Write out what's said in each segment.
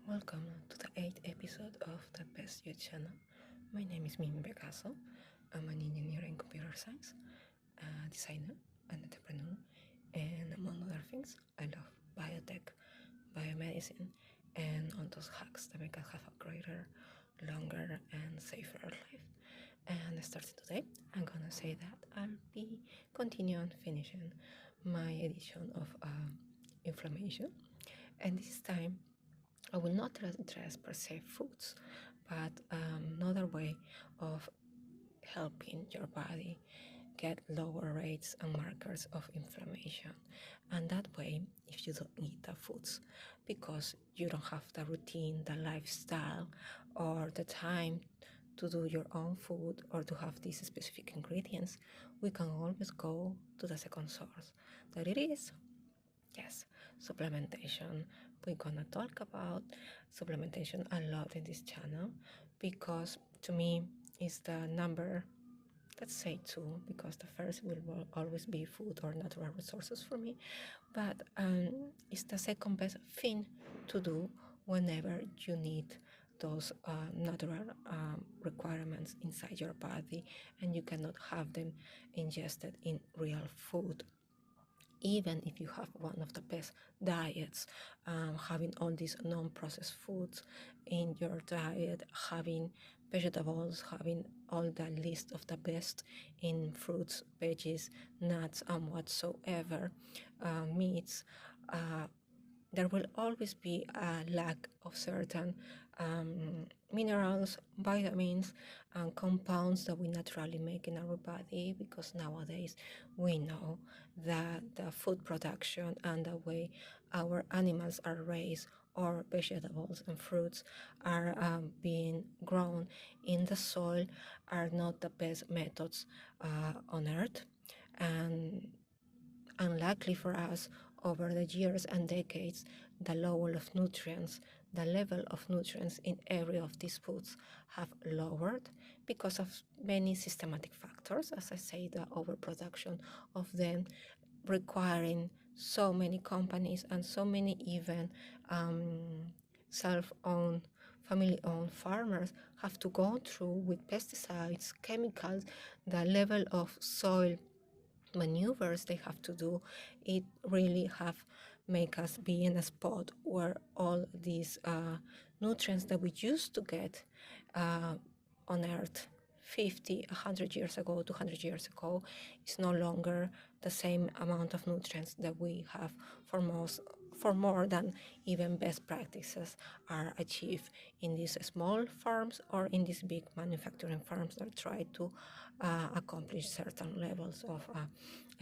Welcome to the 8th episode of the BestYou channel. My name is Mimi Becaso. I'm an engineer in computer science, a designer, an entrepreneur, and among other things, I love biotech, biomedicine, and all those hacks that make us have a greater, longer, and safer life. And starting today, I'm gonna say that I'll be continuing finishing my edition of inflammation, and this time I will not address per se foods, but another way of helping your body get lower rates and markers of inflammation. And that way, if you don't eat the foods because you don't have the routine, the lifestyle, or the time to do your own food or to have these specific ingredients, we can always go to the second source. That it is, yes, supplementation. We're gonna talk about supplementation a lot in this channel because to me it's the number, let's say 2, because the first will always be food or natural resources for me, but it's the second best thing to do whenever you need those natural requirements inside your body and you cannot have them ingested in real food. Even if you have one of the best diets, having all these non-processed foods in your diet, having vegetables, having all the list of the best in fruits, veggies, nuts, and whatsoever, meats, there will always be a lack of certain minerals, vitamins, and compounds that we naturally make in our body, because nowadays we know that the food production and the way our animals are raised or vegetables and fruits are being grown in the soil are not the best methods on earth, and unlikely for us over the years and decades, the level of nutrients in every of these foods have lowered because of many systematic factors. As I say, the overproduction of them requiring so many companies and so many even self-owned, family-owned farmers have to go through with pesticides, chemicals, the level of soil maneuvers they have to do. It really have make us be in a spot where all these nutrients that we used to get on earth 50, 100 years ago, 200 years ago, is no longer the same amount of nutrients that we have for more than even best practices are achieved in these small farms or in these big manufacturing farms that try to accomplish certain levels of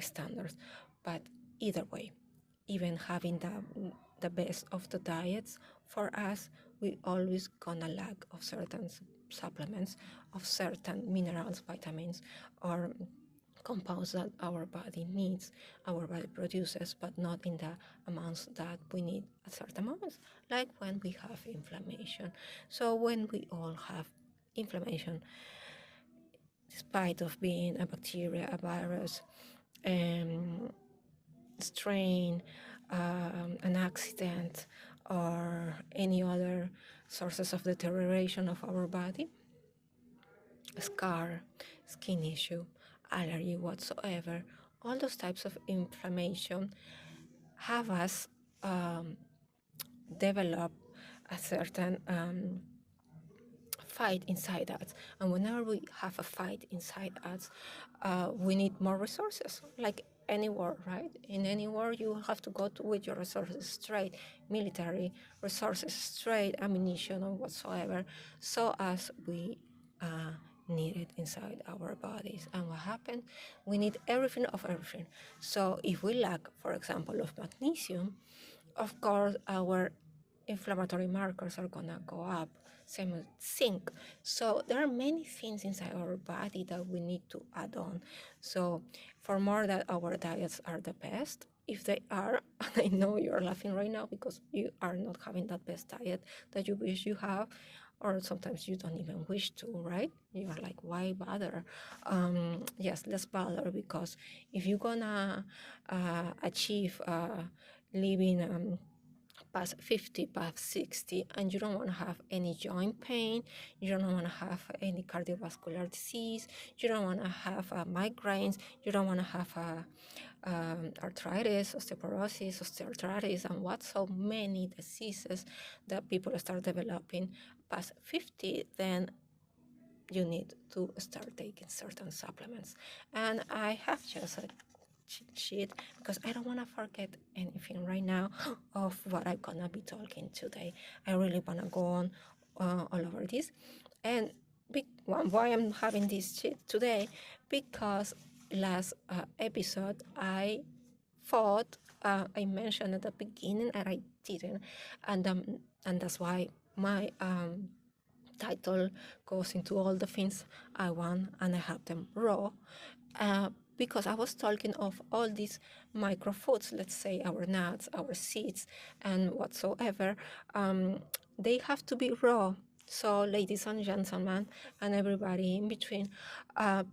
standards. But either way, even having the best of the diets, for us, we always gonna lack of certain supplements, of certain minerals, vitamins, or compounds that our body needs, our body produces, but not in the amounts that we need at certain moments, like when we have inflammation. So when we all have inflammation, despite of being a bacteria, a virus, strain, an accident, or any other sources of deterioration of our body, a scar, skin issue, allergy whatsoever, all those types of inflammation have us develop a certain fight inside us. And whenever we have a fight inside us, we need more resources, like any war, right? In any war, you have to go with your resources straight, military resources straight, ammunition or whatsoever, so as we need it inside our bodies. And what happens? We need everything of everything. So if we lack, for example, of magnesium, of course, our inflammatory markers are gonna go up, same with zinc. So there are many things inside our body that we need to add on. So for more that our diets are the best, if they are, and I know you're laughing right now because you are not having that best diet that you wish you have, or sometimes you don't even wish to, right? You're like, why bother? Yes, let's bother, because if you're gonna achieve living past 50, past 60, and you don't want to have any joint pain, you don't want to have any cardiovascular disease, you don't want to have migraines, you don't want to have arthritis, osteoporosis, osteoarthritis, and what so many diseases that people start developing past 50, then you need to start taking certain supplements. And I have just a cheat sheet because I don't want to forget anything right now of what I'm gonna be talking today. I really want to go on all over this. And why I'm having this sheet today, because last episode I thought I mentioned at the beginning and I didn't, and that's why my title goes into all the things I want, and I have them raw, because I was talking of all these microfoods, let's say our nuts, our seeds, and whatsoever. They have to be raw. So, ladies and gentlemen, and everybody in between,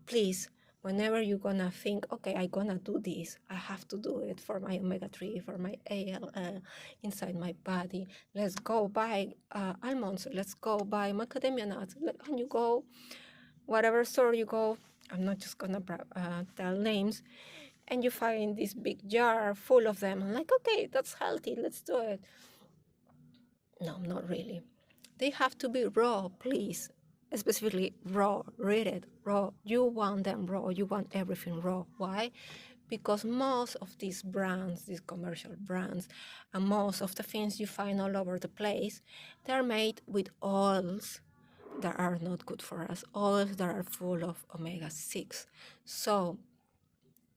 please, whenever you're gonna think, okay, I'm gonna do this, I have to do it for my omega-3, for my ALL inside my body. Let's go buy almonds, let's go buy macadamia nuts, and you go, whatever store you go, I'm not just gonna tell names, and you find this big jar full of them. I'm like, okay, that's healthy, let's do it. No, not really. They have to be raw, please. Specifically raw, read it, raw. You want them raw, you want everything raw. Why? Because most of these brands, these commercial brands, and most of the things you find all over the place, they're made with oils that are not good for us, oils that are full of omega-6. So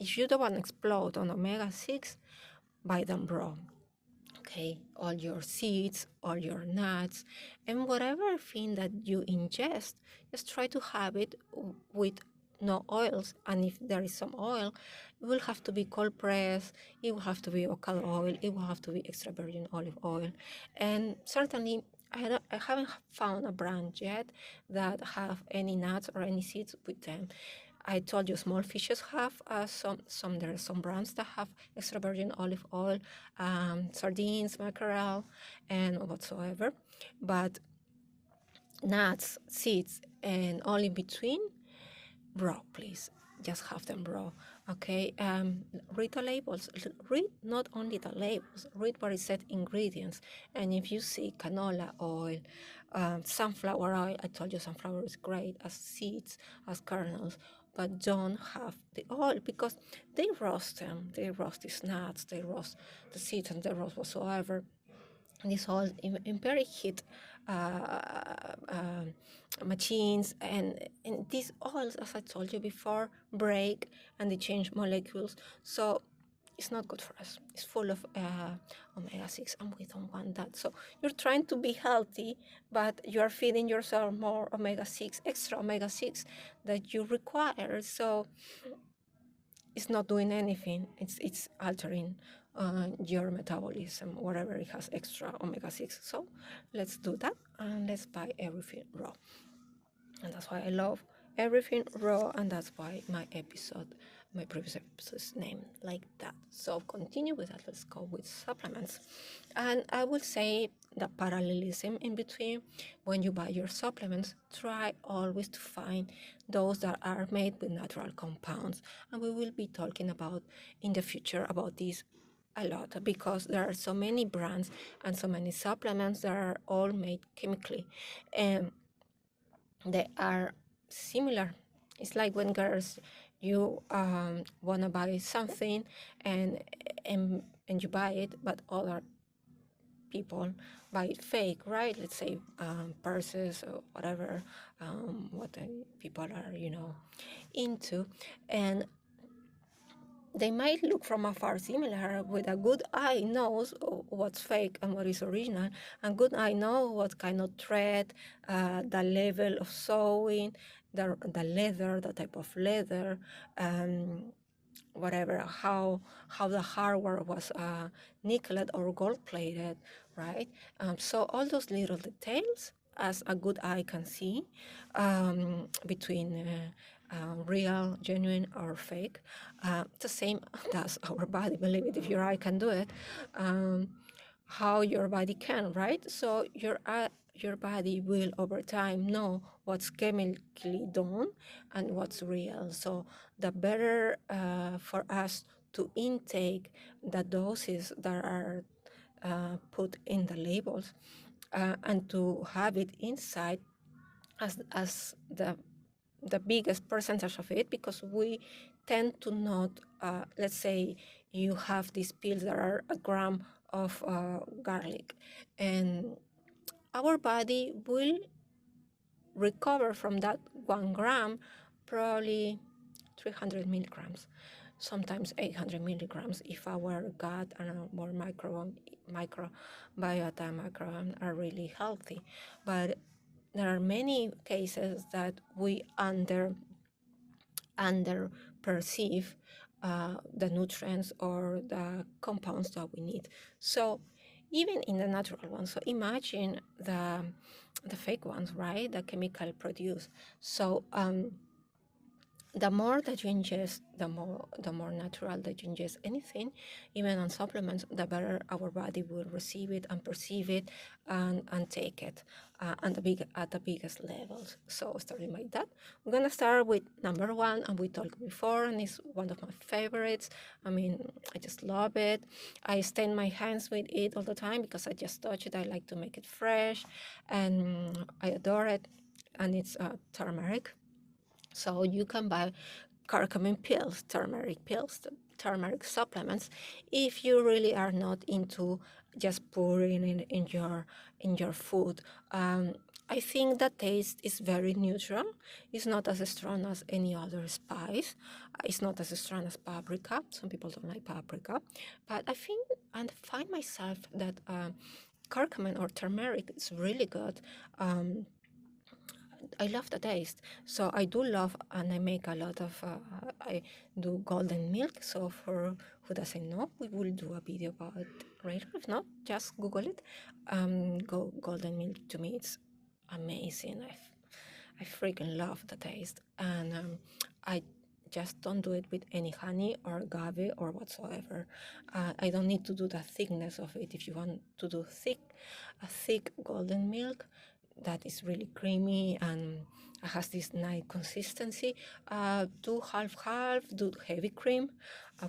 if you don't want to explode on omega-6, buy them raw. Okay, all your seeds, all your nuts, and whatever thing that you ingest, just try to have it with no oils. And if there is some oil, it will have to be cold pressed, it will have to be avocado oil, it will have to be extra virgin olive oil. And certainly I haven't found a brand yet that have any nuts or any seeds with them. I told you small fishes have there are some brands that have extra virgin olive oil, sardines, mackerel, and whatsoever. But nuts, seeds, and all in between, raw, please. Just have them raw, okay? Read the labels. Read not only the labels, read what it said ingredients. And if you see canola oil, sunflower oil, I told you sunflower is great as seeds, as kernels, but don't have the oil because they roast them. They roast these nuts, they roast the seeds, and they roast whatsoever. And this all in very heat machines, and these oils, as I told you before, break and they change molecules. So it's not good for us. It's full of omega-6, and we don't want that. So you're trying to be healthy, but you're feeding yourself more omega-6, extra omega-6 that you require. So it's not doing anything. It's altering your metabolism, whatever it has extra omega-6. So let's do that, and let's buy everything raw. And that's why I love everything raw, and that's why my previous episode's name like that. So continue with that. Let's go with supplements. And I will say the parallelism in between, when you buy your supplements, try always to find those that are made with natural compounds. And we will be talking about in the future about this a lot, because there are so many brands and so many supplements that are all made chemically, and they are similar. It's like when girls, you want to buy something and you buy it, but other people buy it fake, right? Let's say purses or whatever, what people are, into, and they might look from afar similar. With a good eye knows what's fake and what is original, and good eye knows what kind of thread, the level of sewing, the leather, the type of leather, whatever, how the hardware was nickeled or gold plated, right? So all those little details, as a good eye can see, between real, genuine, or fake. The same does our body. Believe it, if your eye can do it. how your body can, right? So your body will over time know what's chemically done and what's real. So the better for us to intake the doses that are put in the labels and to have it inside as the biggest percentage of it, because we tend to not, let's say you have these pills that are a gram of garlic, and our body will recover from that 1 gram probably 300 milligrams, sometimes 800 milligrams if our gut and our microbiota microbiome are really healthy. But there are many cases that we under perceive the nutrients or the compounds that we need. So even in the natural ones, so imagine the fake ones, right? The chemical produced. So the more that you ingest, the more natural that you ingest anything, even on supplements, the better our body will receive it and perceive it and take it at the biggest levels. So starting like that, we're gonna start with number one, and we talked before, and it's one of my favorites. I mean, I just love it. I stain my hands with it all the time because I just touch it. I like to make it fresh, and I adore it. And it's turmeric. So you can buy curcumin pills, turmeric supplements, if you really are not into just pouring it in your food. I think the taste is very neutral. It's not as strong as any other spice. It's not as strong as paprika. Some people don't like paprika, but I think and find myself that curcumin or turmeric is really good. I love the taste. So I do love, and I make a lot of, I do golden milk. So for who doesn't know, we will do a video about it later. If not, just Google it. Golden milk, to me, it's amazing. I freaking love the taste. And I just don't do it with any honey or agave or whatsoever. I don't need to do the thickness of it. If you want to do a thick golden milk, that is really creamy and has this nice consistency. Do half-half, do heavy cream,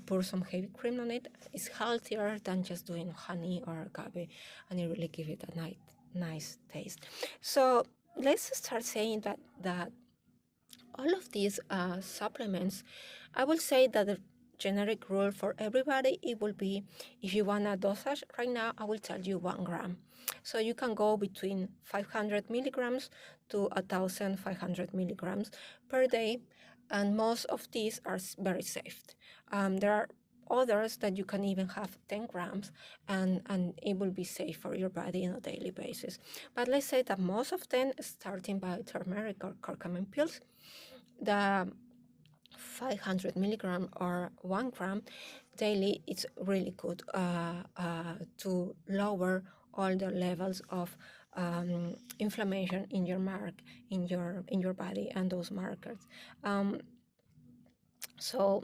pour some heavy cream on it. It's healthier than just doing honey or agave, and it really gives it a nice taste. So let's start saying that all of these supplements, I will say that the generic rule for everybody, it will be, if you want a dosage right now, I will tell you 1 gram. So you can go between 500 milligrams to 1,500 milligrams per day, and most of these are very safe. There are others that you can even have 10 grams and it will be safe for your body on a daily basis. But let's say that most of them, starting by turmeric or curcumin pills, the 500 milligram or 1 gram daily, it's really good to lower all the levels of inflammation in your in your body and those markers. So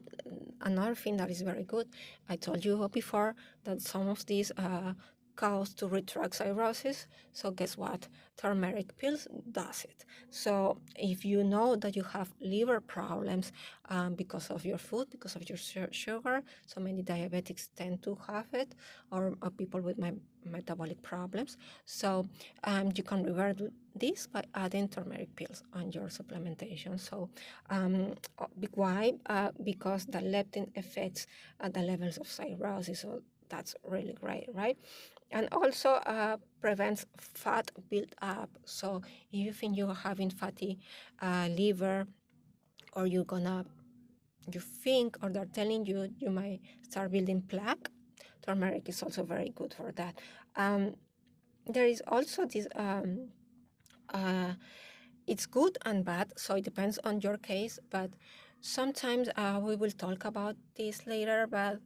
another thing that is very good, I told you before that some of these cause to retract cirrhosis. So guess what? Turmeric pills does it. So if you know that you have liver problems because of your food, because of your sugar, so many diabetics tend to have it, or people with metabolic problems. So you can revert this by adding turmeric pills on your supplementation. So why? Because the leptin affects the levels of cirrhosis. So that's really great, right? And also prevents fat build up. So if you think you're having fatty liver, or you think, or they're telling you you might start building plaque, turmeric is also very good for that. There is also this, it's good and bad, so it depends on your case, but sometimes we will talk about this later, but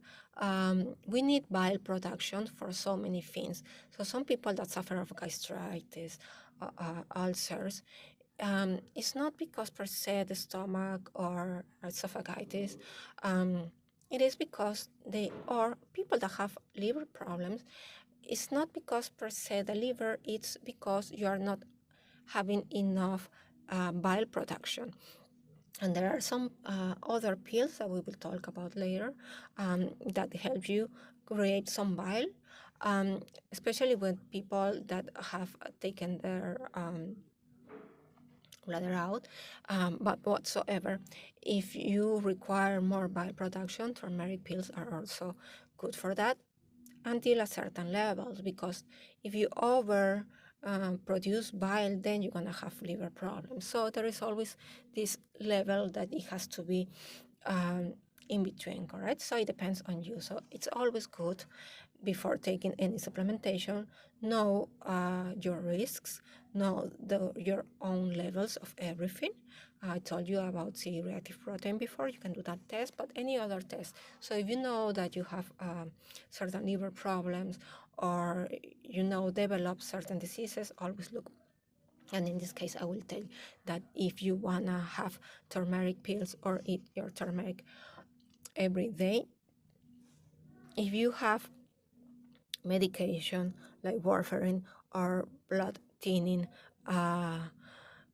we need bile production for so many things. So some people that suffer of gastritis, ulcers, it's not because per se the stomach or esophagitis. It is because they are people that have liver problems. it's not because per se the liver, it's because you are not having enough bile production. And there are some other pills that we will talk about later that help you create some bile, especially with people that have taken their bladder out. But whatsoever, if you require more bile production, turmeric pills are also good for that until a certain level, because if you over produce bile, then you're gonna have liver problems. So there is always this level that it has to be in between, correct? So it depends on you. So it's always good before taking any supplementation, know your risks, know your own levels of everything. I told you about C-reactive protein before. You can do that test, but any other test. So if you know that you have certain liver problems, or develop certain diseases, always look. And in this case, I will tell you that if you wanna have turmeric pills or eat your turmeric every day, if you have medication like warfarin or blood thinning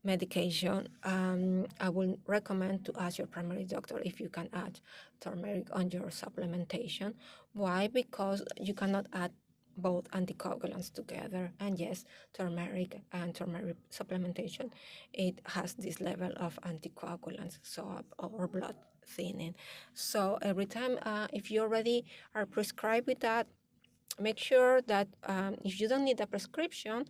medication, I will recommend to ask your primary doctor if you can add turmeric on your supplementation. Why? Because you cannot add both anticoagulants together. And yes, turmeric and turmeric supplementation, it has this level of anticoagulants, so or blood thinning. So every time, if you already are prescribed with that, make sure that if you don't need a prescription,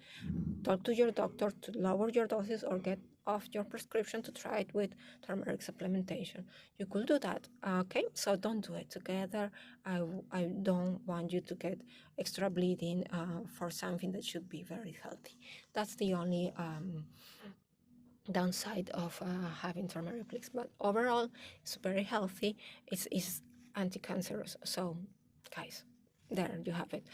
talk to your doctor to lower your doses or get off your prescription to try it with turmeric supplementation. You could do that, okay? So don't do it together. I don't want you to get extra bleeding for something that should be very healthy. That's the only downside of having turmeric pills, but overall it's very healthy. It's anti-cancerous. So guys, there you have it.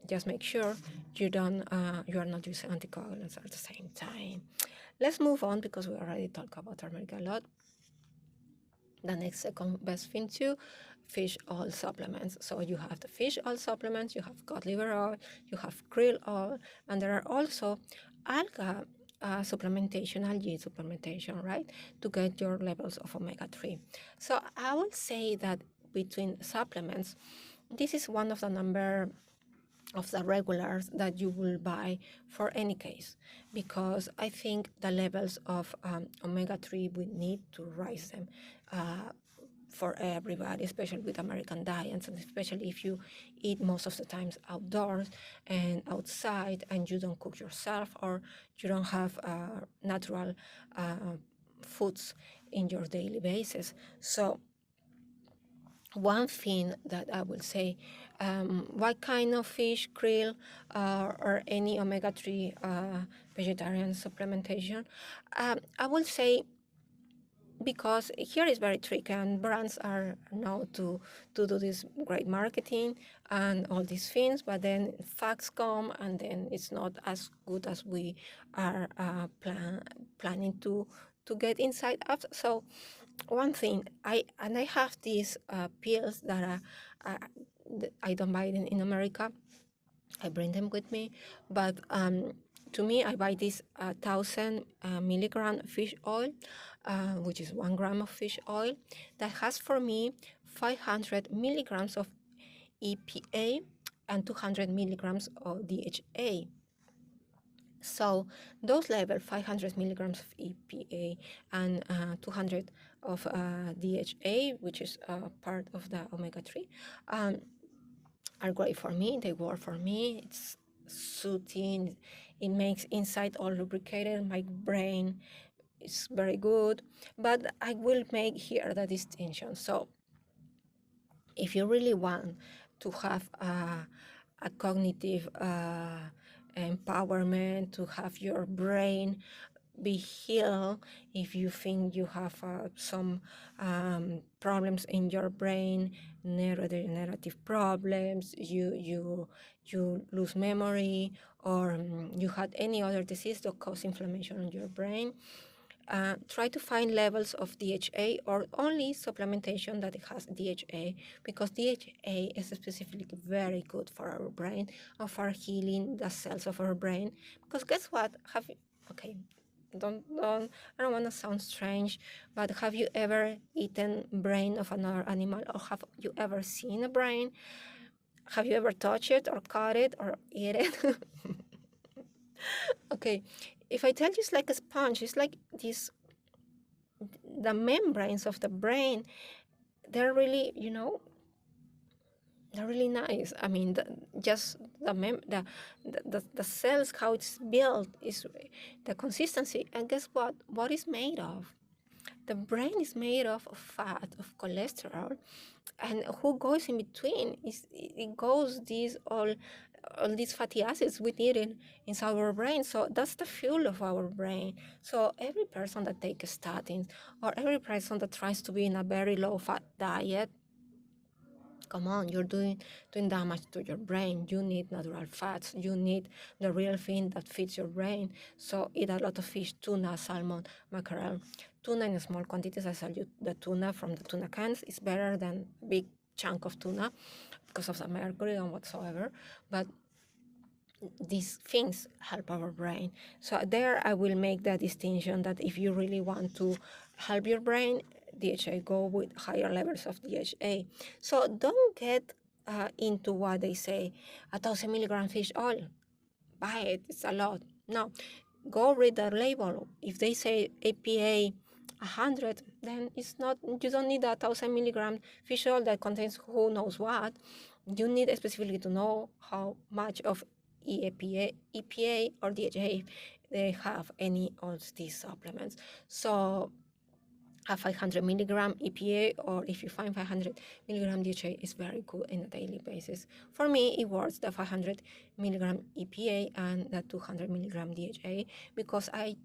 Just make sure you are not using anticoagulants at the same time. Let's move on, because we already talked about turmeric a lot. The next second best thing to fish oil supplements. So you have the fish oil supplements, you have cod liver oil, you have krill oil, and there are also algae supplementation, algae supplementation, right, to get your levels of omega-3. So I would say that between supplements, this is one of the number of the regulars that you will buy for any case, because I think the levels of omega-3, we need to rise them for everybody, especially with American diets, and especially if you eat most of the times outdoors and outside and you don't cook yourself, or you don't have natural foods in your daily basis. So one thing that I will say, what kind of fish, krill, or any omega-3 vegetarian supplementation, I will say, because here is very tricky, and brands are known to do this great marketing and all these things, but then facts come and then it's not as good as we are planning to get inside out. So one thing, I have these pills that I don't buy them in America. I bring them with me, but to me, I buy this 1,000 milligram fish oil, which is 1 gram of fish oil, that has for me 500 milligrams of EPA and 200 milligrams of DHA. So those levels, 500 milligrams of EPA and 200 of DHA, which is part of the omega-3, are great for me. They work for me. It's soothing. It makes inside all lubricated. My brain is very good. But I will make here the distinction. So if you really want to have a cognitive empowerment, to have your brain be healed, if you think you have some problems in your brain, neurodegenerative problems, you lose memory, or you had any other disease that cause inflammation in your brain, try to find levels of DHA or only supplementation that it has DHA, because DHA is specifically very good for our brain and for healing the cells of our brain. Because guess what? Okay, I don't want to sound strange, but have you ever eaten brain of another animal, or have you ever seen a brain? Have you ever touched it or cut it or eat it? Okay, if I tell you it's like a sponge, it's like this, the membranes of the brain, they're really, they're really nice. I mean, just the cells, how it's built, is the consistency. And guess what? What is made of? The brain is made of fat, of cholesterol, and who goes in between is it goes these all these fatty acids we need in our brain. So that's the fuel of our brain. So every person that takes statins, or every person that tries to be in a very low fat diet, come on, you're doing damage to your brain. You need natural fats. You need the real thing that feeds your brain. So eat a lot of fish, tuna, salmon, mackerel. Tuna in small quantities. I sell you the tuna from the tuna cans. It's better than big chunk of tuna because of the mercury and whatsoever. But these things help our brain. So there I will make the distinction that if you really want to help your brain, DHA, go with higher levels of DHA. So don't get into what they say, 1,000 milligram fish oil, buy it, it's a lot. No, go read the label. If they say APA 100, then it's not, you don't need 1,000 milligram fish oil that contains who knows what. You need specifically to know how much of EPA or DHA they have any of these supplements. So a 500 milligram EPA, or if you find 500 milligram DHA, is very good in a daily basis. For me, it works, the 500 milligram EPA and the 200 milligram DHA, because I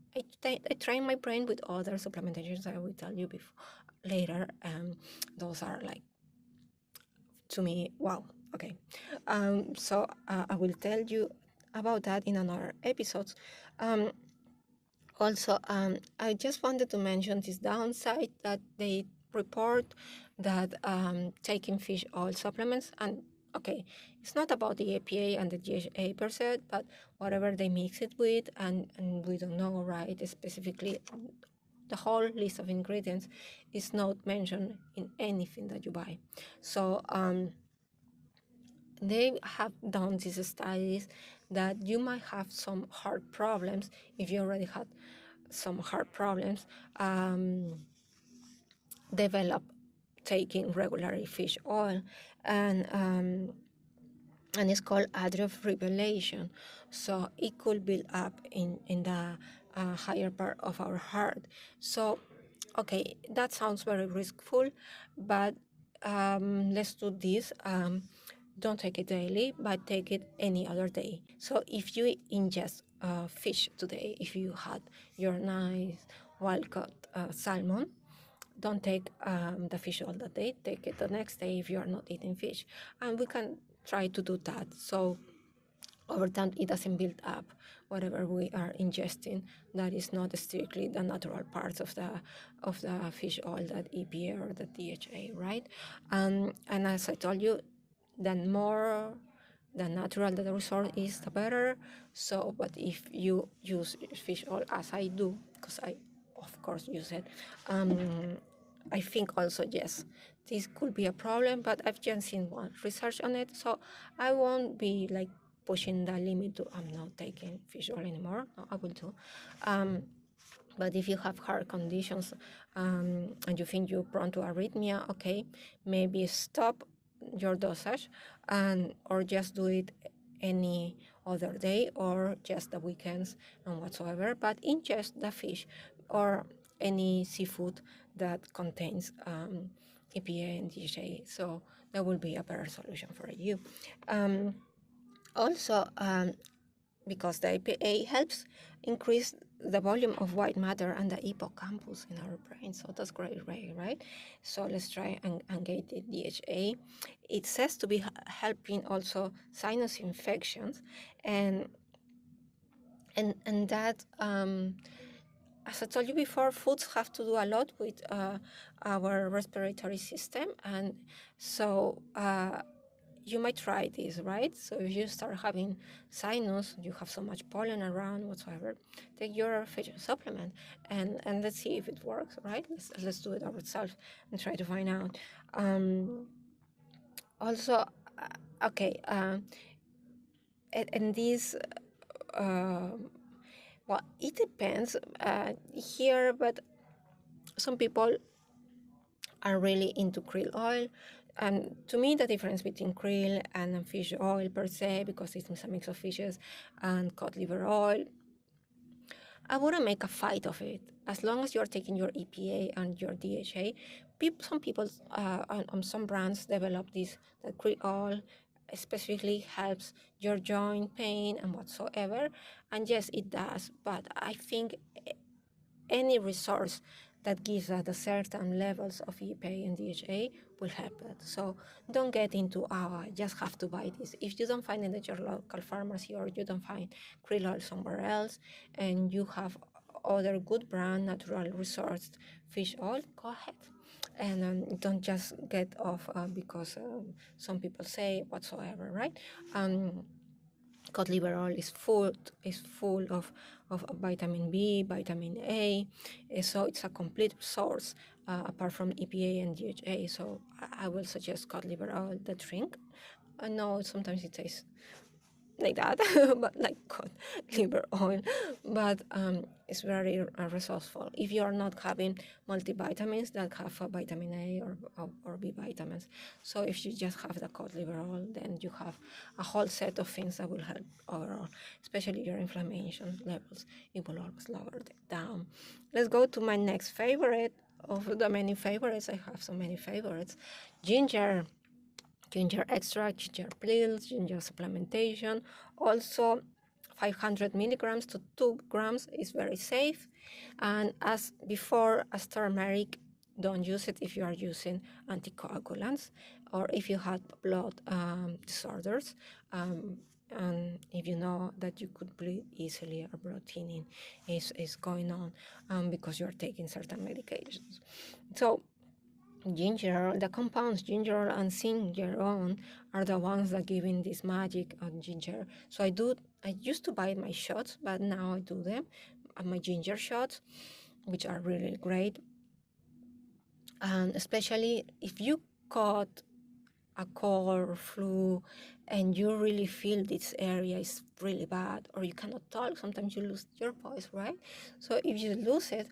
train my brain with other supplementations I will tell you before, later. Those are like, to me, wow. Okay, so I will tell you about that in another episodes. Also, I just wanted to mention this downside that they report that taking fish oil supplements, and okay, it's not about the EPA and the DHA per se, but whatever they mix it with, and we don't know, right, specifically the whole list of ingredients is not mentioned in anything that you buy. So they have done these studies that you might have some heart problems if you already had some heart problems, develop taking regularly fish oil, and it's called atrial fibrillation. So it could build up in the higher part of our heart. So, okay, that sounds very riskful, but let's do this. Don't take it daily, but take it any other day. So if you ingest fish today, if you had your nice wild-caught salmon, don't take the fish all the day. Take it the next day if you are not eating fish. And we can try to do that. So over time, it doesn't build up whatever we are ingesting that is not strictly the natural parts of the fish oil, that EPA or the DHA, right? And as I told you, the more the natural the resource is, the better. So, but if you use fish oil as I do, because I, of course, use it, I think also, yes, this could be a problem, but I've just seen one research on it, so I won't be like pushing the limit to I'm not taking fish oil anymore. No, I will do. But if you have heart conditions and you think you're prone to arrhythmia, okay, maybe stop your dosage and or just do it any other day or just the weekends and whatsoever. But ingest the fish or any seafood that contains EPA and DHA. So that will be a better solution for you. Also, because the EPA helps increase the volume of white matter and the hippocampus in our brain. So that's great, right? So let's try and get the DHA. It says to be helping also sinus infections, and that as I told you before, foods have to do a lot with our respiratory system, and so you might try this, right? So if you start having sinus, you have so much pollen around, whatsoever, take your fish supplement and let's see if it works, right? Let's do it ourselves and try to find out. Also, okay, and this, well, it depends here, but some people are really into krill oil. To me, the difference between krill and fish oil per se, because it's a mix of fishes, and cod liver oil, I wouldn't make a fight of it. As long as you're taking your EPA and your DHA, some people on some brands develop this, that krill oil specifically helps your joint pain and whatsoever. And yes, it does, but I think any resource that gives us the certain levels of EPA and DHA will help it. So don't get into, I just have to buy this. If you don't find it at your local pharmacy or you don't find krill oil somewhere else and you have other good brand, natural resourced fish oil, go ahead. And don't just get off because some people say whatsoever, right? Cod liver oil is full of vitamin B, vitamin A, so it's a complete source apart from EPA and DHA. So I will suggest cod liver oil, the drink. I know sometimes it tastes like that, but like cod liver oil, but it's very resourceful. If you are not having multivitamins that have vitamin A or B vitamins, so if you just have the cod liver oil, then you have a whole set of things that will help overall, especially your inflammation levels. It will always lower it down. Let's go to my next favorite of the many favorites. I have so many favorites. Ginger extract, ginger pills, ginger supplementation. Also, 500 milligrams to 2 grams is very safe. And as before, as turmeric, don't use it if you are using anticoagulants or if you had blood disorders. And if you know that you could bleed easily or blood thinning is going on because you're taking certain medications. So ginger, the compounds ginger and singeron are the ones that give in this magic on ginger. So I used to buy my shots, but now I do them, my ginger shots, which are really great. And especially if you caught a cold or flu and you really feel this area is really bad, or you cannot talk, sometimes you lose your voice, right? So if you lose it,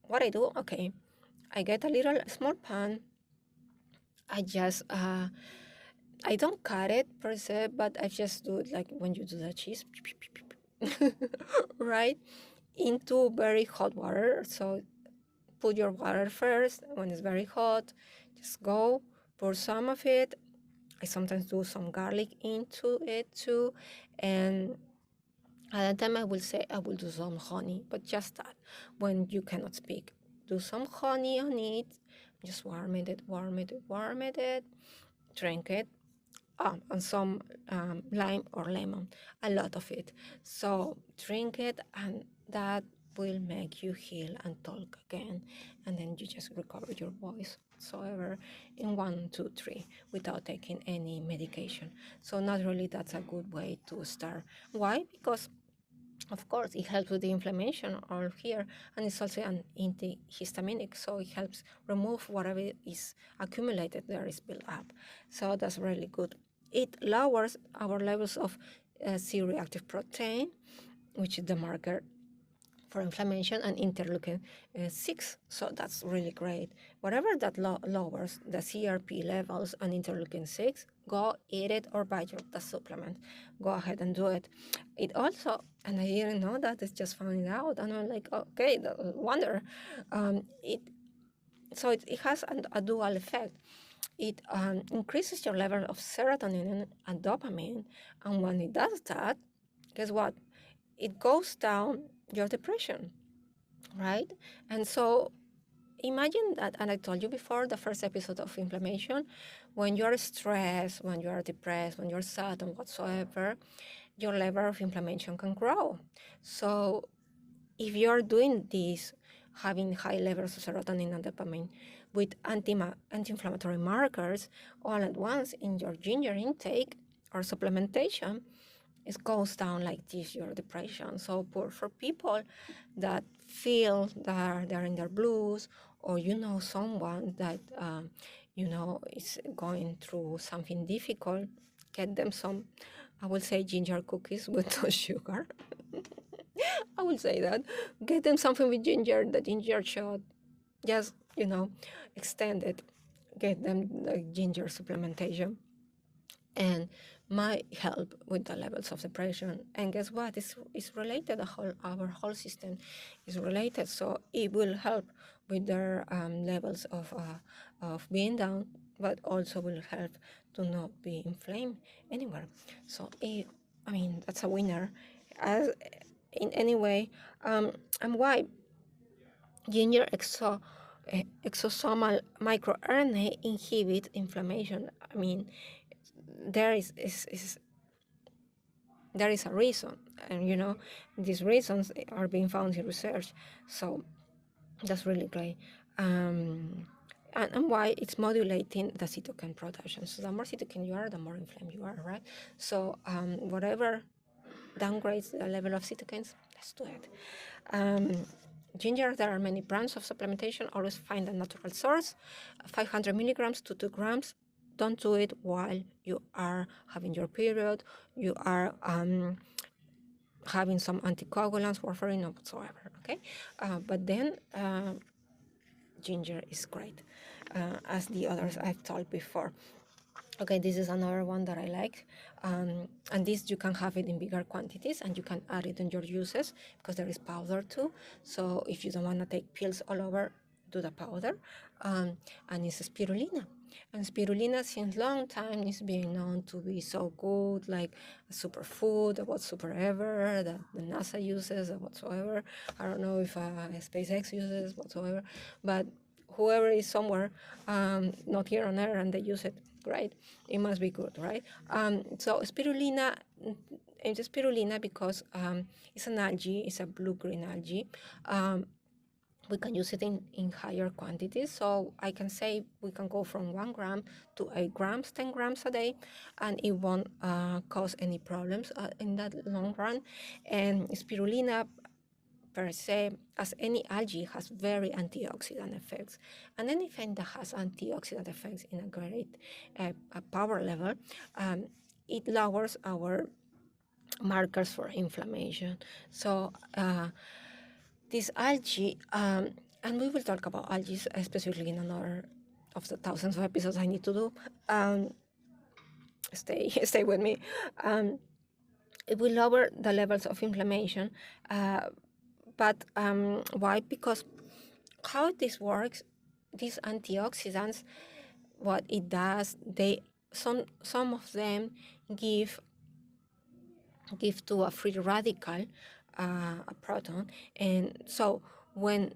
what I do, okay, I get a small pan. I just, I don't cut it per se, but I just do it like when you do the cheese, right? Into very hot water. So put your water first. When it's very hot, just go, pour some of it. I sometimes do some garlic into it too. And at the time I will say I will do some honey, but just that when you cannot speak. Do some honey on it, just warm it, drink it, and some lime or lemon, a lot of it. So drink it, and that will make you heal and talk again, and then you just recover your voice whatsoever in 1, 2, 3 without taking any medication. So naturally, that's a good way to start. Why? Because of course, it helps with the inflammation all here, and it's also an antihistaminic, so it helps remove whatever is accumulated there is built up. So that's really good. It lowers our levels of C-reactive protein, which is the marker for inflammation, and interleukin 6. So that's really great. Whatever that lowers the CRP levels and interleukin 6, go eat it or buy the supplement. Go ahead and do it. It also, and I didn't know that, it's just finding out, and I'm like, okay, wonder. It has a dual effect. It increases your level of serotonin and dopamine, and when it does that, guess what? It goes down your depression, right? And so imagine that, and I told you before, the first episode of inflammation, when you are stressed, when you are depressed, when you're sad and whatsoever, your level of inflammation can grow. So if you're doing this, having high levels of serotonin and dopamine with anti-inflammatory markers all at once in your ginger intake or supplementation, it goes down like this, your depression. So for people that feel that they're in their blues, or you know someone that is going through something difficult, get them some, I will say, ginger cookies with no sugar. I will say that. Get them something with ginger, the ginger shot, just, extend it. Get them the ginger supplementation and might help with the levels of depression. And guess what? It's related. Our whole system is related, so it will help with their levels of being down, but also will help to not be inflamed anywhere. So that's a winner. As in any way, and why ginger exosomal microRNA inhibit inflammation. There is a reason, and these reasons are being found in research, so that's really great. And why it's modulating the cytokine production. So the more cytokine you are, the more inflamed you are, right? So whatever downgrades the level of cytokines, let's do it. Ginger, there are many brands of supplementation. Always find a natural source. 500 milligrams to 2 grams. Don't do it while you are having your period, you are having some anticoagulants, warfarin, or whatsoever, okay? But then ginger is great, as the others I've told before. Okay, this is another one that I like, and this you can have it in bigger quantities, and you can add it in your juices because there is powder too. So if you don't want to take pills all over, do the powder, and it's spirulina. And spirulina, since long time, is being known to be so good, like a superfood, what super ever that the NASA uses, or whatsoever. I don't know if SpaceX uses whatsoever, but whoever is somewhere, not here on Earth, and they use it, right? It must be good, right? So spirulina, it's spirulina because it's an algae, it's a blue-green algae. We can use it in higher quantities. So I can say we can go from 1 gram to 8 grams, 10 grams a day, and it won't cause any problems in that long run. And spirulina per se, as any algae, has very antioxidant effects. And anything that has antioxidant effects in a great power level, it lowers our markers for inflammation. So this algae, and we will talk about algae specifically in another of the thousands of episodes I need to do. Stay with me. It will lower the levels of inflammation, but why? Because how this works, these antioxidants, what it does, some of them give to a free radical, a proton, and so when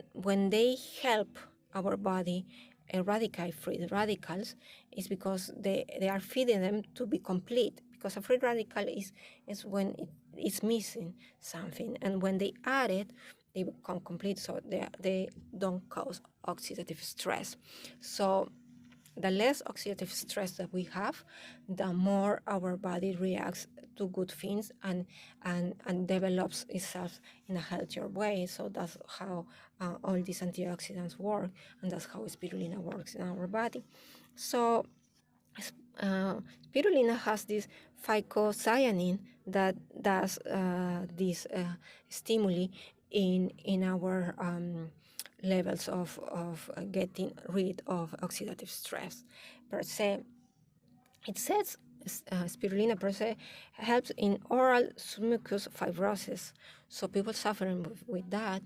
they help our body eradicate free radicals, is because they are feeding them to be complete, because a free radical is when it's missing something, and when they add it, they become complete, so they don't cause oxidative stress. So the less oxidative stress that we have, the more our body reacts to good things and develops itself in a healthier way. So that's how all these antioxidants work, and that's how spirulina works in our body. So spirulina has this phycocyanin that does this stimuli in our levels of getting rid of oxidative stress per se. It says spirulina per se helps in oral mucus fibrosis. So people suffering with that,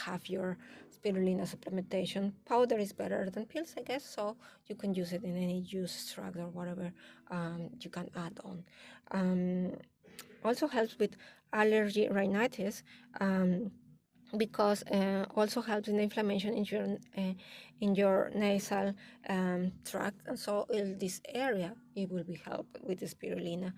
have your spirulina supplementation. Powder is better than pills, I guess, so you can use it in any juice extract or whatever you can add on. Also helps with allergy rhinitis. because also helps in the inflammation in your nasal tract, and so in this area it will be helped with the spirulina.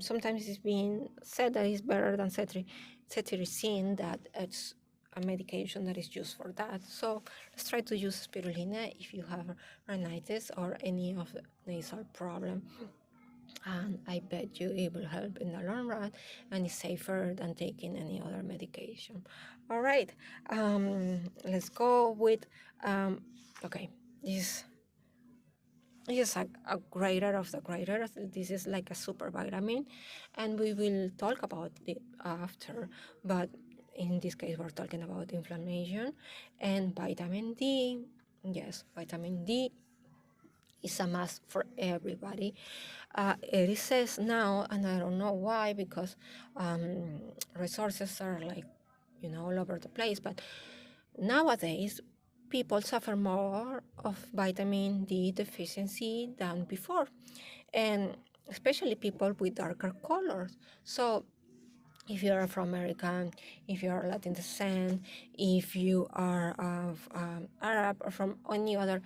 Sometimes it's been said that it's better than cetirizine, that it's a medication that is used for that. So let's try to use spirulina if you have rhinitis or any of the nasal problem, and I bet you it will help in the long run and is safer than taking any other medication. All right, let's go with, okay, this is a grader of the grader. This is like a super vitamin, and we will talk about it after, but in this case we're talking about inflammation and vitamin D. Yes, vitamin D is a must for everybody. It says now, and I don't know why, because resources are like, all over the place, but nowadays people suffer more of vitamin D deficiency than before, and especially people with darker colors. So if you're Afro-American, if you're Latin descent, if you are of Arab or from any other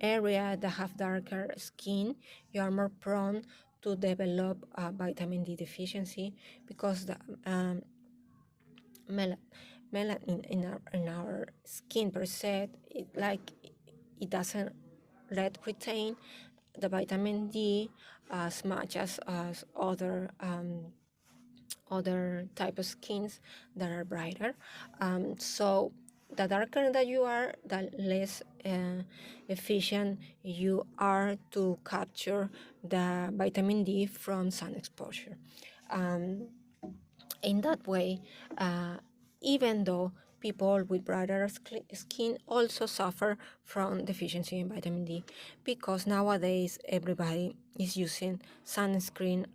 area that have darker skin, you are more prone to develop vitamin D deficiency, because the melanin in our skin per se, it doesn't retain the vitamin D as much as other type of skins that are brighter. So the darker that you are, the less efficient you are to capture the vitamin D from sun exposure. In that way, even though people with brighter skin also suffer from deficiency in vitamin D, because nowadays everybody is using sunscreen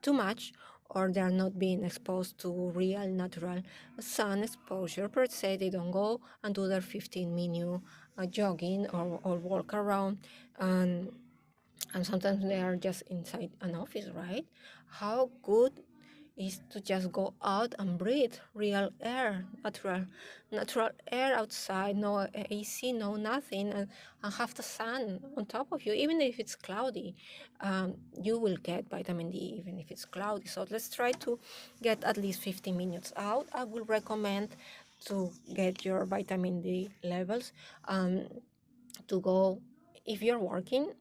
too much, or they are not being exposed to real natural sun exposure per se. They don't go and do their 15-minute jogging or walk around, and sometimes they are just inside an office, right? How good is to just go out and breathe real air, natural air outside, no AC, no nothing, and have the sun on top of you. Even if it's cloudy, you will get vitamin D even if it's cloudy. So let's try to get at least 15 minutes out. I will recommend to get your vitamin D levels, to go, if you're working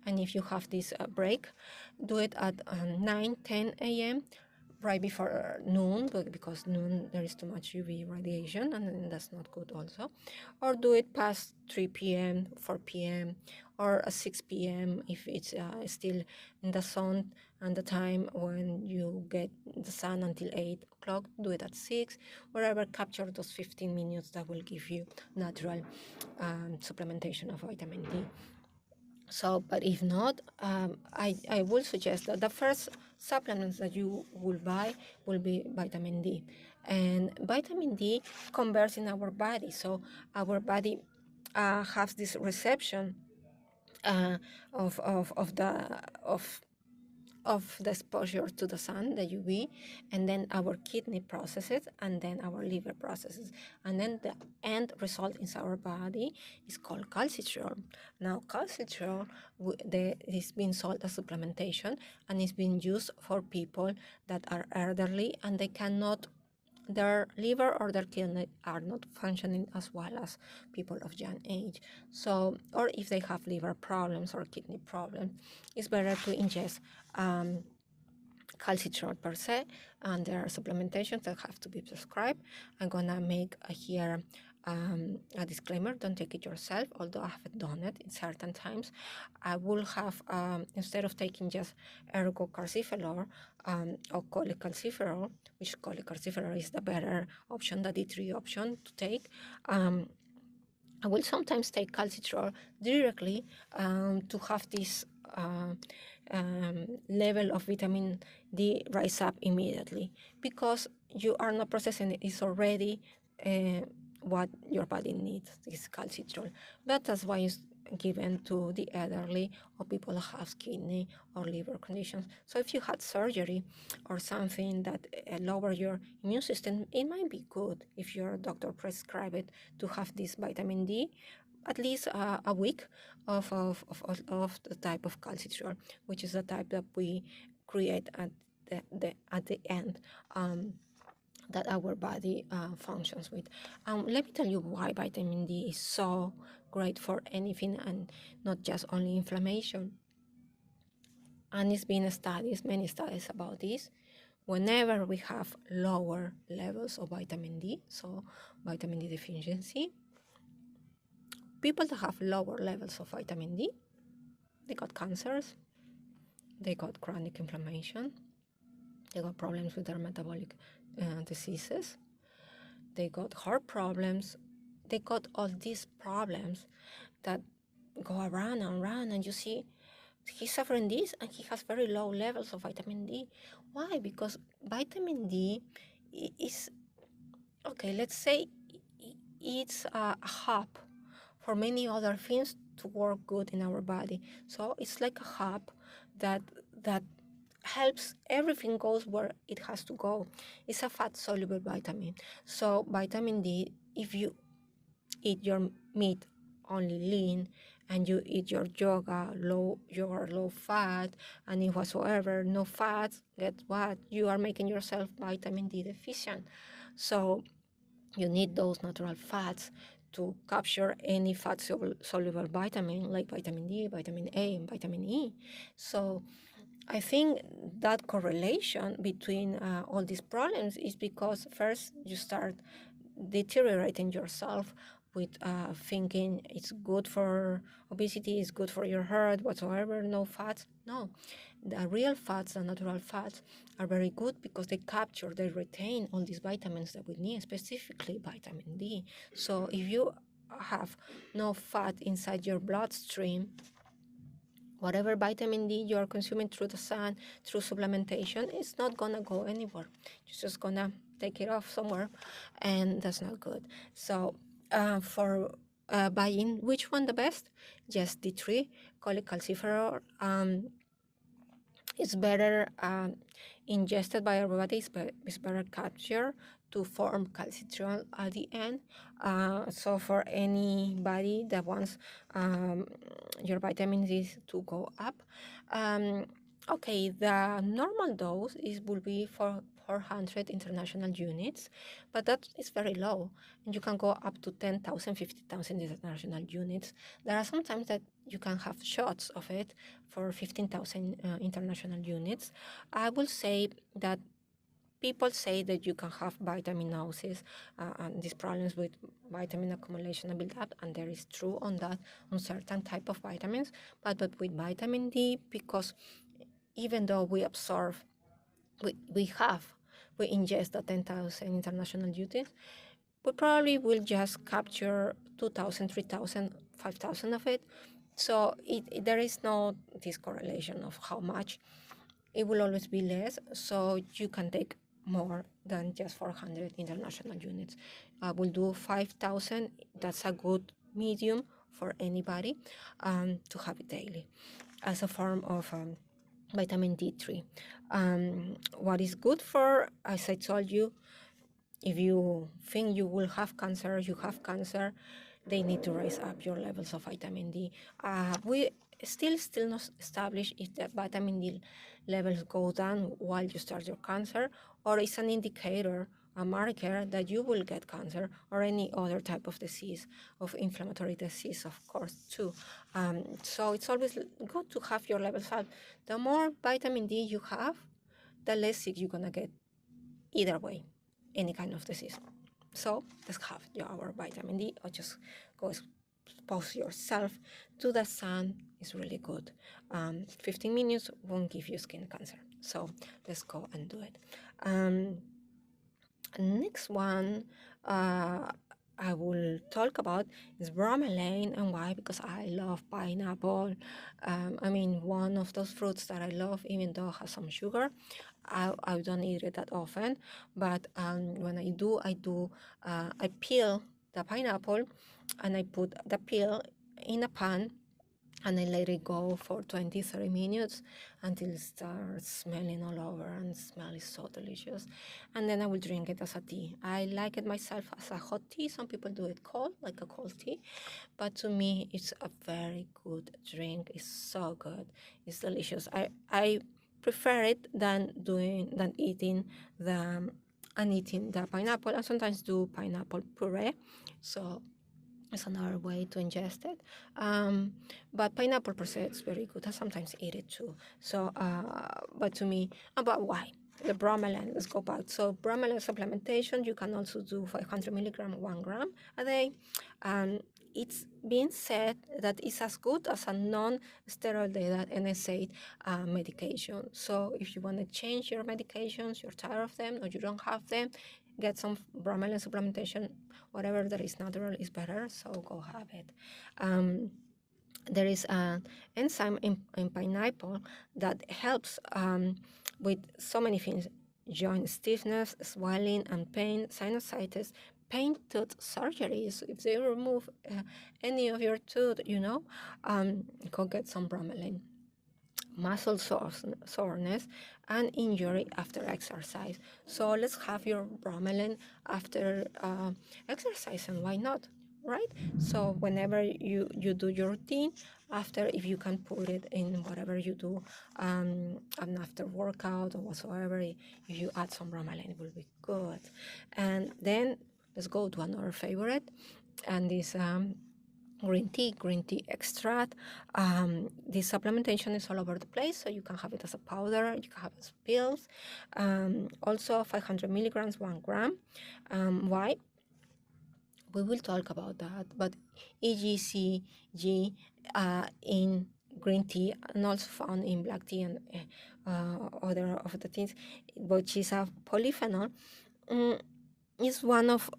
and if you have this break, do it at 9-10 a.m. right before noon, because noon there is too much UV radiation, and that's not good also. Or do it past 3 p.m., 4 p.m., or 6 p.m. if it's still in the sun, and the time when you get the sun until 8 o'clock, do it at 6, wherever. Capture those 15 minutes that will give you natural supplementation of vitamin D. So, but if not, I will suggest that the first supplements that you will buy will be vitamin D. And vitamin D converts in our body. So our body has this reception of the exposure to the sun, the UV, and then our kidney processes, and then our liver processes, and then the end result in our body is called calcitriol. Now, calcitriol is being sold as supplementation, and is being used for people that are elderly and they cannot, their liver or their kidney are not functioning as well as people of young age. So, or if they have liver problems or kidney problems, it's better to ingest calcitriol per se, and there are supplementations that have to be prescribed. I'm gonna make here a disclaimer: don't take it yourself, although I have done it in certain times. I will have, instead of taking just ergocalciferol or cholecalciferol, which cholecalciferol is the better option, the D3 option to take, I will sometimes take calcitriol directly to have this level of vitamin D rise up immediately, because you are not processing it. It's already what your body needs, is calcitriol. But that's why given to the elderly or people who have kidney or liver conditions. So if you had surgery or something that lower your immune system, it might be good if your doctor prescribe it to have this vitamin D at least a week of the type of calcitriol, which is the type that we create at the end. That our body functions with. Let me tell you why vitamin D is so great for anything and not just only inflammation. And it's been many studies about this. Whenever we have lower levels of vitamin D, so vitamin D deficiency, people that have lower levels of vitamin D, they got cancers, they got chronic inflammation, they got problems with their metabolic diseases, they got heart problems, they got all these problems that go around and around, and you see he's suffering this and he has very low levels of vitamin D. Why? Because vitamin D is, okay, let's say it's a hub for many other things to work good in our body. So it's like a hub that helps everything goes where it has to go. It's a fat soluble vitamin. So vitamin D, if you eat your meat only lean and you eat your low fat, and in whatsoever no fats, guess what? You are making yourself vitamin D deficient. So you need those natural fats to capture any fat soluble vitamin like vitamin D, vitamin A, and vitamin E. So I think that correlation between all these problems is because first you start deteriorating yourself with thinking it's good for obesity, it's good for your heart, whatsoever, no fats. No, the real fats, the natural fats, are very good because they capture, they retain all these vitamins that we need, specifically vitamin D. So if you have no fat inside your bloodstream, whatever vitamin D you are consuming through the sun, through supplementation, it's not gonna go anywhere. You're just gonna take it off somewhere, and that's not good. So for buying which one the best, just D3, cholecalciferol. It's better ingested by our body, it's better captured to form calcitriol at the end. So for anybody that wants your vitamin D to go up, okay, the normal dose will be for 400 international units, but that is very low, and you can go up to 10,000, 50,000 international units. There are sometimes that you can have shots of it for 15,000 international units. I will say that people say that you can have vitaminosis and these problems with vitamin accumulation and build-up, and there is true on that, on certain type of vitamins, but with vitamin D, because even though we absorb, we ingest the 10,000 international units, we probably will just capture 2,000, 3,000, 5,000 of it. So there is no this correlation of how much. It will always be less, so you can take more than just 400 international units. I will do 5,000. That's a good medium for anybody to have it daily as a form of vitamin D3. What is good for, as I told you, if you think you will have cancer, you have cancer, they need to raise up your levels of vitamin D. We still not established if the vitamin D levels go down while you start your cancer, or it's an indicator, a marker that you will get cancer or any other type of disease, of inflammatory disease, of course, too. So it's always good to have your levels up. The more vitamin D you have, the less sick you're gonna get either way, any kind of disease. So let's have our vitamin D, or just go expose yourself to the sun is really good. 15 minutes won't give you skin cancer. So let's go and do it. Next one I will talk about is bromelain. And why? Because I love pineapple. I mean, one of those fruits that I love, even though it has some sugar. I don't eat it that often, but when I do, I peel the pineapple and I put the peel in a pan and I let it go for 20-30 minutes until it starts smelling all over, and the smell is so delicious. And then I will drink it as a tea. I like it myself as a hot tea. Some people do it cold, like a cold tea, but to me it's a very good drink. It's so good, it's delicious. I prefer it than eating the pineapple. I sometimes do pineapple puree, so it's another way to ingest it. But pineapple per se is very good. I sometimes eat it too. So, but to me, about why? The bromelain, let's go back. So bromelain supplementation, you can also do 500 milligram, 1 gram a day. It's been said that it's as good as a non-steroidal NSAID medication. So if you want to change your medications, you're tired of them or you don't have them, get some bromelain supplementation. Whatever that is natural is better, so go have it. There is an enzyme in pineapple that helps with so many things: joint stiffness, swelling and pain, sinusitis, pain tooth surgeries. If they remove any of your tooth, go get some bromelain. Muscle soreness and injury after exercise. So let's have your bromelain after exercise, and why not, right? So whenever you do your routine, after, if you can put it in whatever you do, and after workout or whatsoever, if you add some bromelain, it will be good. And then let's go to another favorite, and this green tea extract. This supplementation is all over the place, so you can have it as a powder, you can have it as pills. Also 500 milligrams, 1 gram. Why? We will talk about that, but EGCG in green tea, and also found in black tea and other of the things, which is a polyphenol, is one of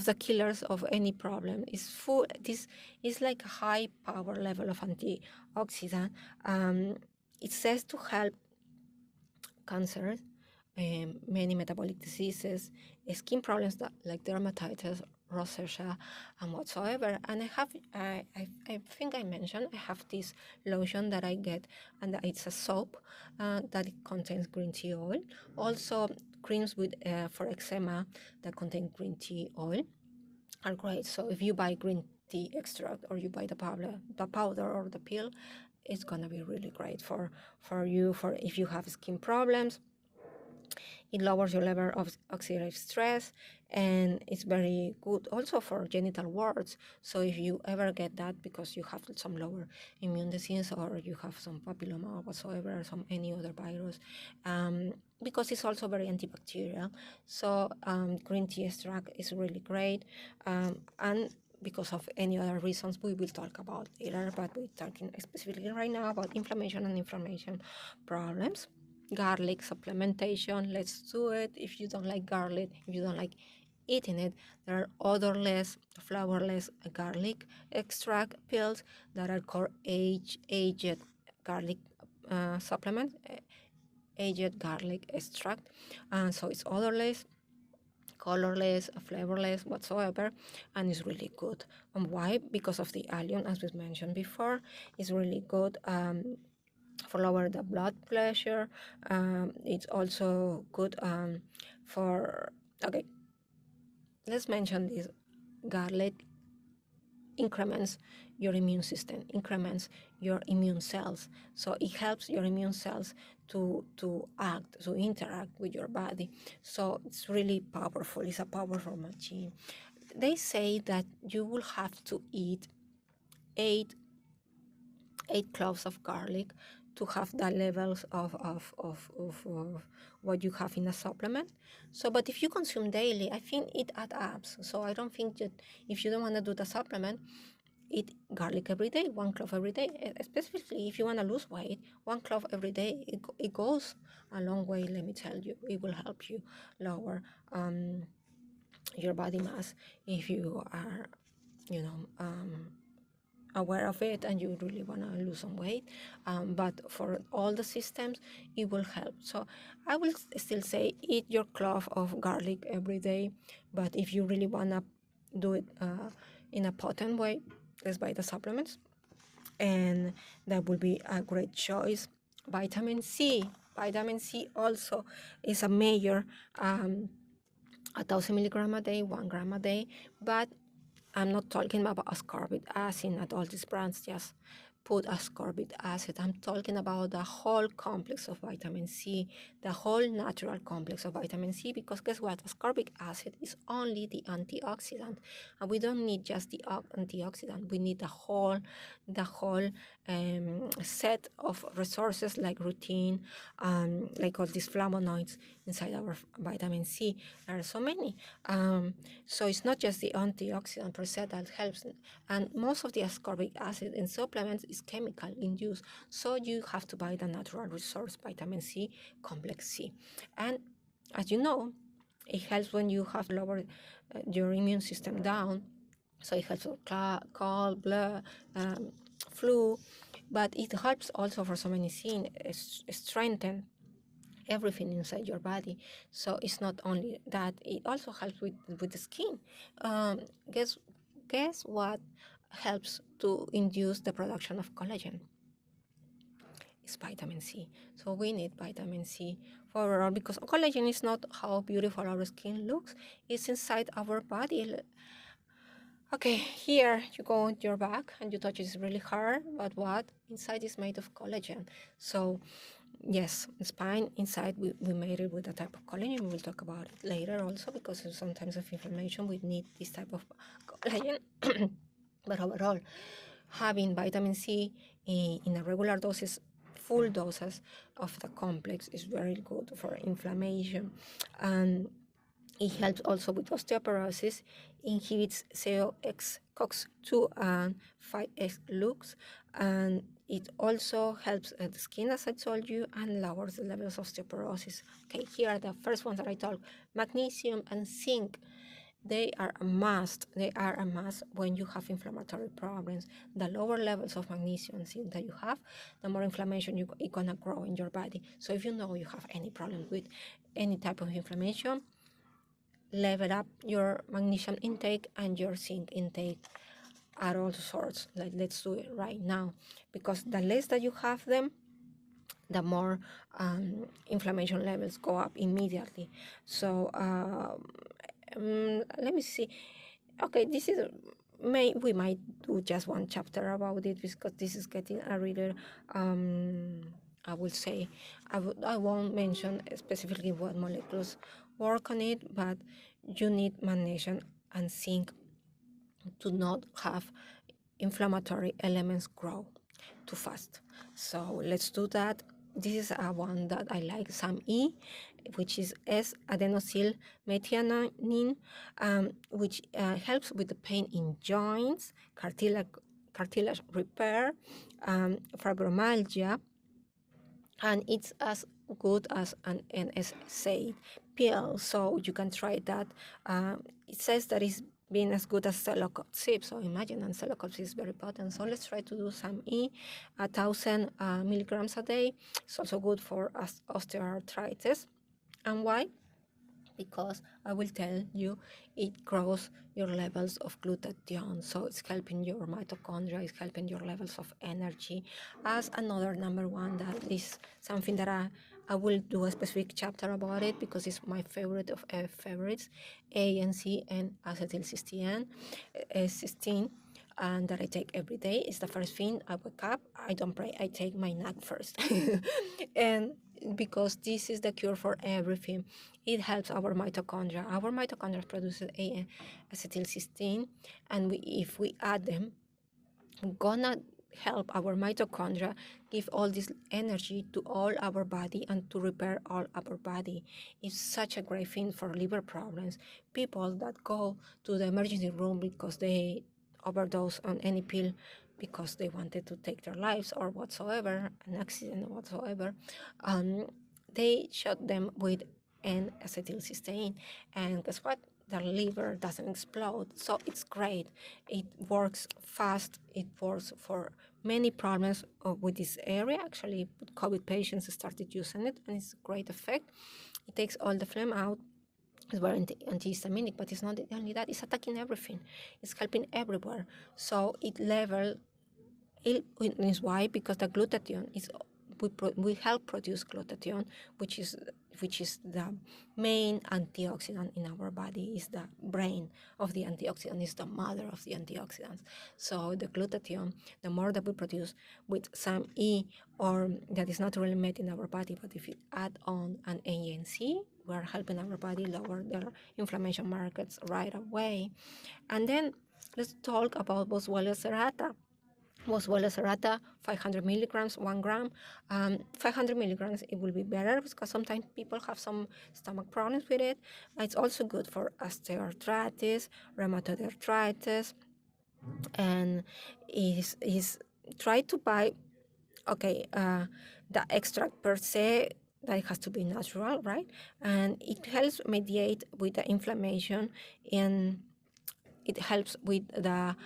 the killers of any problem. This is like a high power level of antioxidant. It says to help cancer, many metabolic diseases, skin problems like dermatitis, rosacea, and whatsoever. And I think I mentioned, I have this lotion that I get, and it's a soap that it contains green tea oil. Also, creams with for eczema that contain green tea oil are great. So if you buy green tea extract, or you buy the powder or the pill, it's gonna be really great for you, for if you have skin problems. It lowers your level of oxidative stress, and it's very good also for genital warts. So if you ever get that because you have some lower immune disease, or you have some papilloma or whatsoever, or any other virus, because it's also very antibacterial. So green tea extract is really great, and because of any other reasons we will talk about later, but we're talking specifically right now about inflammation and inflammation problems. Garlic supplementation, let's do it. If you don't like garlic, if you don't like eating it, there are odorless, flavorless garlic extract pills that are called aged garlic supplement, aged garlic extract. And so it's odorless, colorless, flavorless whatsoever, and it's really good. And why? Because of the allium, as we mentioned before. It's really good for lower the blood pressure. It's also good for, okay, let's mention this. Garlic increments your immune system, increments your immune cells. So it helps your immune cells to act, to interact with your body. So it's really powerful. It's a powerful machine. They say that you will have to eat 8 cloves of garlic to have the levels of what you have in a supplement. So, but if you consume daily, I think it adds up. So I don't think that if you don't want to do the supplement, eat garlic every day, 1 clove every day. Especially if you want to lose weight, 1 clove every day, it goes a long way, let me tell you. It will help you lower your body mass if you are, aware of it and you really want to lose some weight, but for all the systems it will help. So I will still say eat your clove of garlic every day, but if you really want to do it in a potent way, let's buy the supplements. and that will be a great choice. Vitamin C. Vitamin C also is a major 1,000 milligram a day, 1 gram a day, but I'm not talking about ascorbic acid, not all these brands just put ascorbic acid. I'm talking about the whole complex of vitamin C, the whole natural complex of vitamin C, because guess what? Ascorbic acid is only the antioxidant, and we don't need just the antioxidant. We need the whole set of resources like rutin, like all these flavonoids inside our vitamin C. There are so many. So it's not just the antioxidant per se that helps. And most of the ascorbic acid in supplements is chemical induced. So you have to buy the natural resource, vitamin C, complex C. And as you know, it helps when you have lowered your immune system down. So it helps with cold, blood, flu, but it helps also for so many things, strengthen everything inside your body. So it's not only that, it also helps with the skin. Guess what helps to induce the production of collagen? It's vitamin C. So we need vitamin C for overall, because collagen is not how beautiful our skin looks, it's inside our body. Okay, here you go on your back and you touch it, it's really hard, but what? Inside is made of collagen. So yes, spine inside, we made it with a type of collagen. We will talk about it later also, because sometimes of inflammation we need this type of collagen. But overall, having vitamin C in a regular doses, full doses of the complex, is very good for inflammation, and it helps also with osteoporosis, inhibits COX-2 and 5X lux, and it also helps the skin, as I told you, and lowers the levels of osteoporosis. Okay, here are the first ones that I told. Magnesium and zinc. They are a must. They are a must when you have inflammatory problems. The lower levels of magnesium and zinc that you have, the more inflammation it's gonna grow in your body. So if you know you have any problem with any type of inflammation, level up your magnesium intake and your zinc intake at all sorts. Like, let's do it right now, because the less that you have them, the more inflammation levels go up immediately. So let me see. Okay, this is we might do just one chapter about it, because this is getting a reader. I will say I won't mention specifically what molecules work on it, but you need magnesium and zinc to not have inflammatory elements grow too fast. So let's do that. This is a one that I like, SAM-E, which is S-adenosyl methionine, which helps with the pain in joints, cartilage repair, fibromyalgia, and it's as good as an NSAID pill, so you can try that. It says that it's been as good as celecoxib, so imagine, and celecoxib is very potent. So let's try to do some 1,000 milligrams a day. It's also good for osteoarthritis. And why? Because I will tell you, it grows your levels of glutathione, so it's helping your mitochondria, it's helping your levels of energy. As another number one, that is something that I will do a specific chapter about it, because it's my favorite of favorites, ANC and acetylcysteine, cysteine, and that I take every day. It's the first thing I wake up. I don't pray, I take my nap first. And because this is the cure for everything. It helps our mitochondria. Our mitochondria produces acetylcysteine, and if we add them, we're gonna help our mitochondria give all this energy to all our body and to repair all our body. It's such a great thing for liver problems. People that go to the emergency room because they overdose on any pill, because they wanted to take their lives or whatsoever, an accident whatsoever, they shot them with an acetylcysteine, and guess what? The liver doesn't explode. So it's great. It works fast. It works for many problems with this area. Actually, COVID patients started using it, and it's a great effect. It takes all the phlegm out. It's very antihistaminic, but it's not only that. It's attacking everything. It's helping everywhere. So it levels Is why? Because the glutathione is we help produce glutathione, which is the main antioxidant in our body. Is the brain of the antioxidant, is the mother of the antioxidants. So the glutathione, the more that we produce with some E, or that is not really made in our body, but if you add on an ANC, we're helping our body lower their inflammation markers right away. And then let's talk about Boswellia serrata. Boswellia serrata, 500 milligrams, 1 gram. 500 milligrams, it will be better because sometimes people have some stomach problems with it. It's also good for osteoarthritis, rheumatoid arthritis, and is try to buy, the extract per se, that has to be natural, right? And it helps mediate with the inflammation, and it helps with the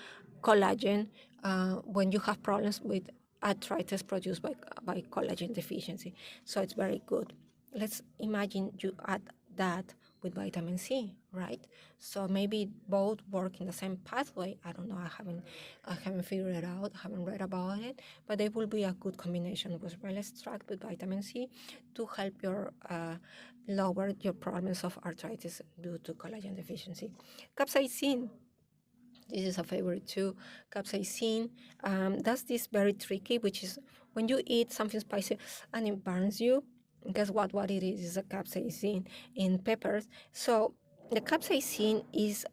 collagen when you have problems with arthritis produced by collagen deficiency. So it's very good. Let's imagine you add that with vitamin C, right? So maybe both work in the same pathway. I don't know. I haven't figured it out. I haven't read about it, but it will be a good combination with Boswellia extract with vitamin C to help your lower your problems of arthritis due to collagen deficiency. Capsaicin. This is a favorite too. Capsaicin does this very tricky, which is when you eat something spicy and it burns you. Guess what it is a capsaicin in peppers. So the capsaicin is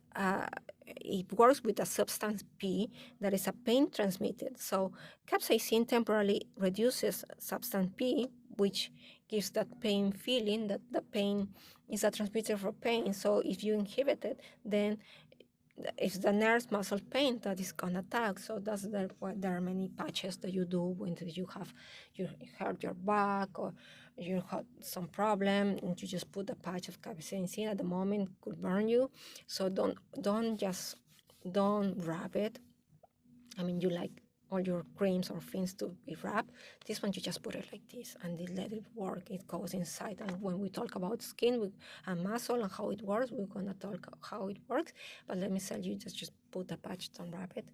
it works with a substance P that is a pain transmitted. So capsaicin temporarily reduces substance P, which gives that pain feeling, that the pain is a transmitter for pain. So if you inhibit it, then it's the nerve muscle pain that is gonna attack. So that's why there are many patches that you do when you hurt your back or you have some problem, and you just put a patch of capsaicin. At the moment could burn you. So don't wrap it. I mean, you like all your creams or things to be wrapped. This one, you just put it like this and let it work. It goes inside. And when we talk about skin and muscle and how it works, we're gonna talk how it works. But let me tell you, just put a patch, don't wrap it.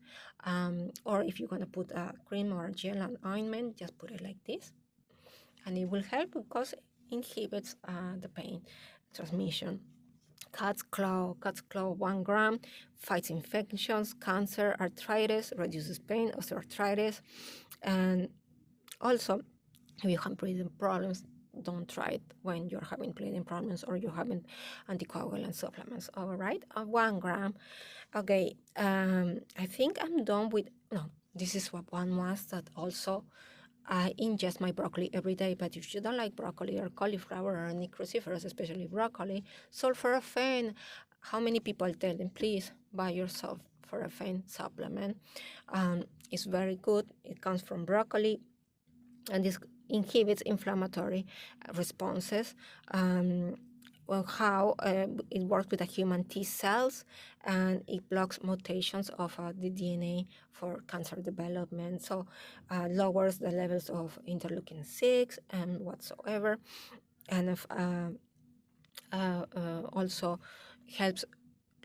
Or if you're gonna put a cream or a gel and ointment, just put it like this. And it will help because it inhibits the pain transmission. Cat's claw, 1 gram, fights infections, cancer, arthritis, reduces pain, osteoarthritis. And also, if you have breathing problems, don't try it when you're having breathing problems or you're having anticoagulant supplements. All right, 1 gram. Okay, I think I'm done with, no, this is what one was that also I ingest my broccoli every day, but if you don't like broccoli or cauliflower or any cruciferous, especially broccoli, sulforaphane, how many people tell them, please buy your sulforaphane supplement? It's very good. It comes from broccoli, and this inhibits inflammatory responses. How it works with the human T cells, and it blocks mutations of the DNA for cancer development. So lowers the levels of interleukin-6 and whatsoever, and also helps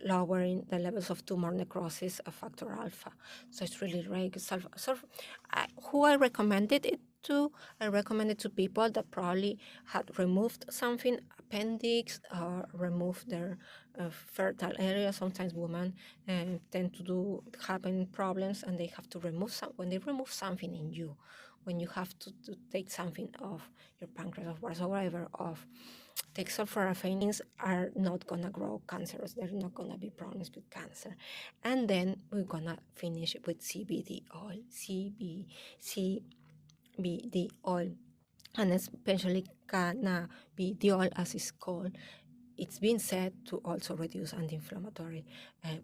lowering the levels of tumor necrosis of factor alpha. So it's really great. Who I recommended it to? I recommended to people that probably had removed something, appendix, or removed their fertile area. Sometimes women tend to having problems, and they have to remove when they remove something in you, when you have to take something off your pancreas or whatever off. Take sulforaphanes are not gonna grow cancers. There's not gonna be problems with cancer. And then we're gonna finish with CBD oil, CBD oil, and especially cannabidiol, as it's called. It's been said to also reduce anti-inflammatory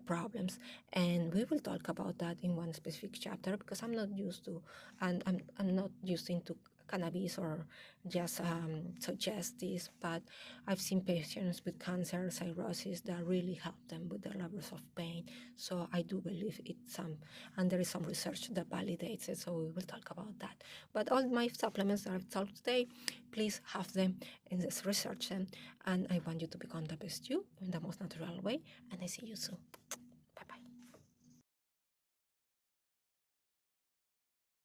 problems, and we will talk about that in one specific chapter because I'm not used to, and I'm not used into cannabis or just suggest this, but I've seen patients with cancer, cirrhosis that really help them with their levels of pain. So I do believe it's and there is some research that validates it. So we will talk about that. But all my supplements that I've talked today, please have them and research them. And I want you to become the best you in the most natural way. And I see you soon.